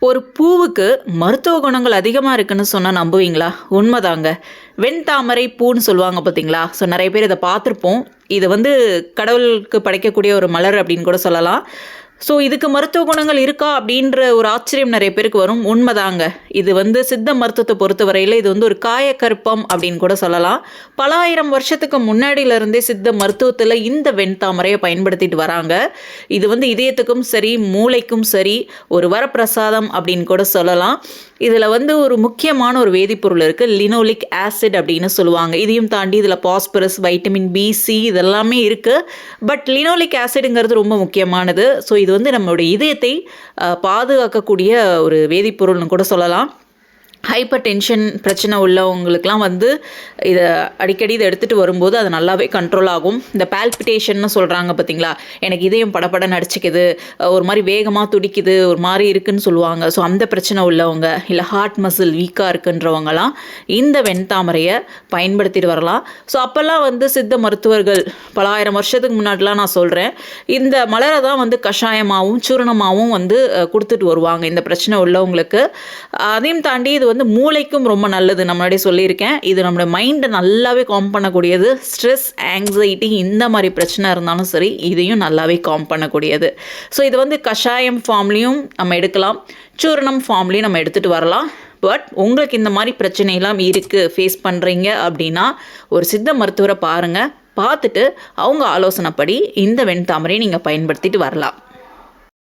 ஒரு பூவுக்கு மருத்துவ குணங்கள் அதிகமாக இருக்குன்னு சொன்னால் நம்புவீங்களா? உண்மைதாங்க. வெண்தாமரை பூன்னு சொல்லுவாங்க பார்த்தீங்களா? ஸோ நிறைய பேர் இதை பார்த்துருப்போம். இது வந்து கடவுளுக்கு படைக்கக்கூடிய ஒரு மலர் அப்படின்னு கூட சொல்லலாம். ஸோ இதுக்கு மருத்துவ குணங்கள் இருக்கா அப்படின்ற ஒரு ஆச்சரியம் நிறைய பேருக்கு வரும். உண்மைதாங்க. இது வந்து சித்த மருத்துவத்தை பொறுத்தவரையில் இது வந்து ஒரு காயக்கற்பம் அப்படின்னு கூட சொல்லலாம். பல ஆயிரம் வருஷத்துக்கு முன்னாடியிலிருந்தே சித்த மருத்துவத்தில் இந்த வெண்தாமரையை பயன்படுத்திட்டு வராங்க. இது வந்து இதயத்துக்கும் சரி, மூளைக்கும் சரி ஒரு வரப்பிரசாதம் அப்படின்னு கூட சொல்லலாம். இதில் வந்து ஒரு முக்கியமான ஒரு வேதிப்பொருள் இருக்குது, லினோலிக் ஆசிட் அப்படின்னு சொல்லுவாங்க. இதையும் தாண்டி இதில் பாஸ்பரஸ், வைட்டமின் B, C இதெல்லாமே இருக்குது. பட் லினோலிக் ஆசிடுங்கிறது ரொம்ப முக்கியமானது. ஸோ இது வந்து நம்மளுடைய இதயத்தை பாதுகாக்கக்கூடிய ஒரு வேதிப்பொருள்னு கூட சொல்லலாம். ஹைப்பர் டென்ஷன் பிரச்சனை உள்ளவங்களுக்கெலாம் வந்து இதை அடிக்கடி இதை எடுத்துகிட்டு வரும்போது அது நல்லாவே கண்ட்ரோல் ஆகும். இந்த பால்பிட்டேஷன்னு சொல்கிறாங்க பார்த்தீங்களா, எனக்கு இதயம் படபடன்னு அடிச்சிக்குது, ஒரு மாதிரி வேகமாக துடிக்குது, ஒரு மாதிரி இருக்குதுன்னு சொல்லுவாங்க. ஸோ அந்த பிரச்சனை உள்ளவங்க, இல்லை ஹார்ட் மசில் வீக்காக இருக்குன்றவங்கலாம் இந்த வெண்தாமரையை பயன்படுத்திட்டு வரலாம். ஸோ அப்போல்லாம் வந்து சித்த மருத்துவர்கள் பல ஆயிரம் வருஷத்துக்கு முன்னாடிலாம் நான் சொல்கிறேன், இந்த மலரை தான் வந்து கஷாயமாகவும் சூரணமாகவும் வந்து கொடுத்துட்டு வருவாங்க இந்த பிரச்சனை உள்ளவங்களுக்கு. அதையும் தாண்டி இது வந்து மூளைக்கும் ரொம்ப நல்லது. நான் முன்னாடி சொல்லியிருக்கேன், இது நம்மளோட மைண்டை நல்லாவே காம் பண்ணக்கூடியது. ஸ்ட்ரெஸ், ஆங்ஸைட்டி இந்த மாதிரி பிரச்சனை இருந்தாலும் சரி, இதையும் நல்லாவே காம் பண்ணக்கூடியது. ஸோ இது வந்து கஷாயம் ஃபார்ம்லேயும் நம்ம எடுக்கலாம், சூரணம் ஃபார்ம்லேயும் நம்ம எடுத்துகிட்டு வரலாம். பட் உங்களுக்கு இந்த மாதிரி பிரச்சனையெல்லாம் இருக்குது, ஃபேஸ் பண்ணுறீங்க அப்படின்னா ஒரு சித்த மருத்துவரை பாருங்கள். பார்த்துட்டு அவங்க ஆலோசனைப்படி இந்த வெண்தாமரையை நீங்கள் பயன்படுத்திட்டு வரலாம்.